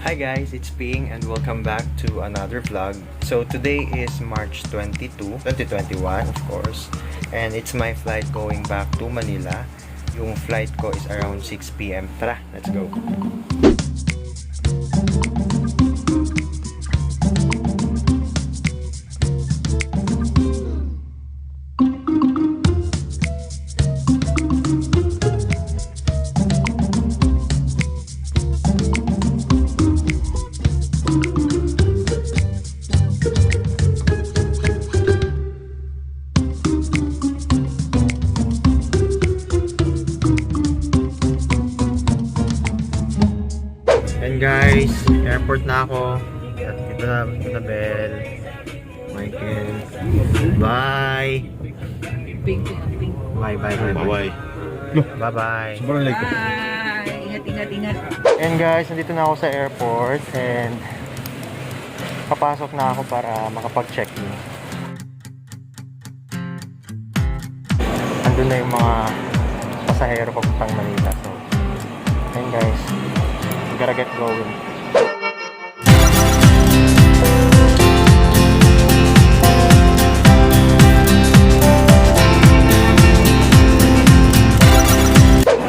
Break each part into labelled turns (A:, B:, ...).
A: Hi guys, it's Ping and welcome back to another vlog. So today is March 22, 2021 of course. And it's my flight going back to Manila. Yung flight ko is around 6 PM. Tara, let's go! And guys, airport na ako. At ito na bell. Michael. Bye. Bye. Bye.
B: Ingat.
A: And guys, nandito na ako sa airport and papasok na ako para makapag-check-in. Andun na yung mga pasahero papuntang Manila. So, and guys, gotta get going.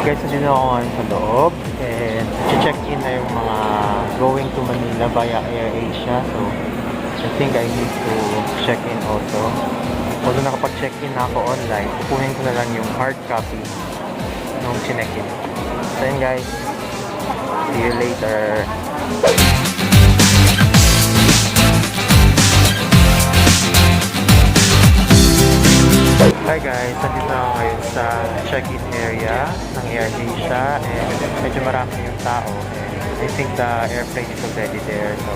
A: Guys, nandito ako ngayon sa loob and check-in na yung mga going to Manila via AirAsia. So, I think I need to check-in also. Although nakapag-check-in na ako online, kukunin ko na lang yung hard copy nung chinek-in. So, yun guys. See you later. Hi guys, nandito na ako ngayon sa check-in area ng AirAsia and medyo marami yung tao and I think the airplane is already there, so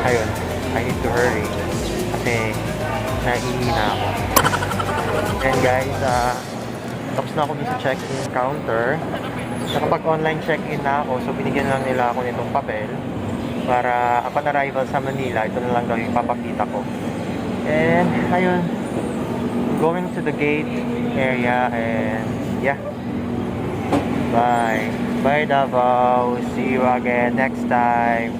A: ayun, I need to hurry kasi nahihina ako. And guys, tapos na ako dun sa check-in counter. Nakapag-online check-in na ako, so binigyan lang nila ako nitong papel para upon arrival sa Manila, ito na lang daw yung papakita ko. And ayun, going to the gate area and yeah, bye Davao, see you again next time.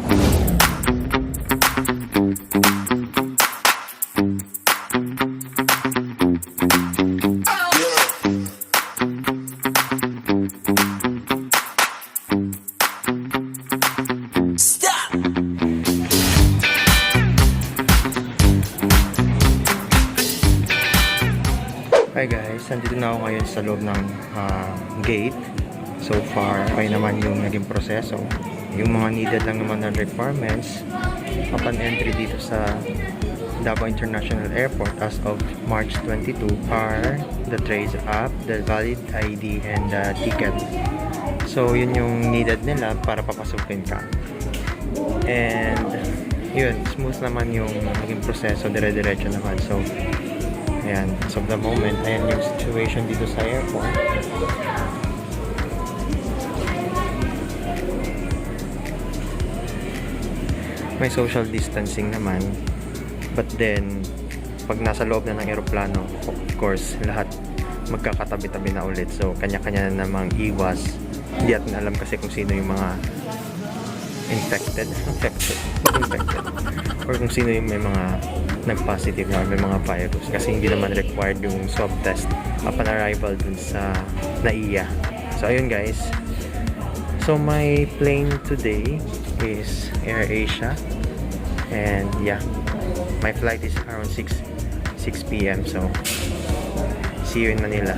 A: Hi guys, nandito na ako ngayon sa loob ng gate. So far, okay naman yung naging proseso. Yung mga needed lang naman ng requirements upon entry dito sa DAVAO International Airport as of March 22 are the trace app, the valid ID, and the ticket. So yun yung needed nila para papasukin ka. And yun, smooth naman yung naging proseso, dire-diretso naman. So ayan, as of the moment, ayan yung situation dito sa airport. May social distancing naman. But then, pag nasa loob na ng aeroplano, of course, lahat magkakatabi-tabi na ulit. So, kanya-kanya na namang iwas. Hindi natin alam kasi kung sino yung mga infected. Or kung sino yung may mga nag-positive na may mga virus kasi hindi naman required yung swab test upon arrival dun sa NAIA. So ayun guys, so my plane today is AirAsia and yeah, my flight is around 6 PM, so see you in Manila.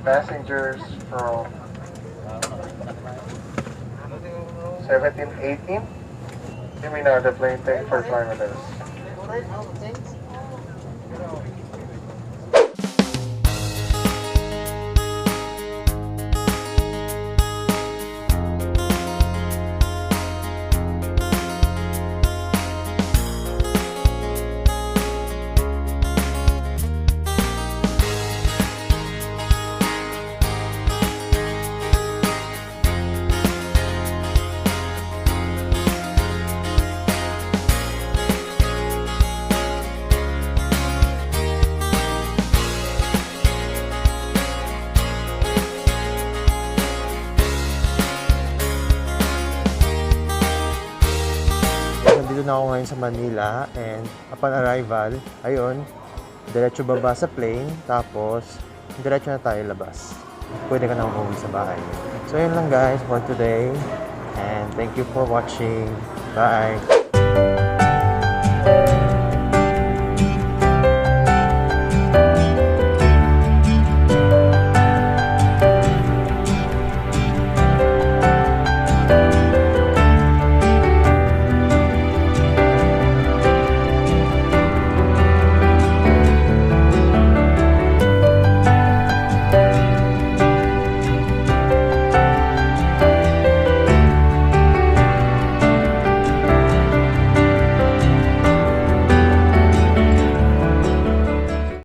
B: passengers from 1718. Let me know the plane. Thank you for flying with us.
A: Nandito na ako ngayon sa Manila and upon arrival, ayun, diretso baba sa plane, tapos diretso na tayo labas. Pwede ka na umuwi sa bahay. So yun lang guys for today and thank you for watching. Bye!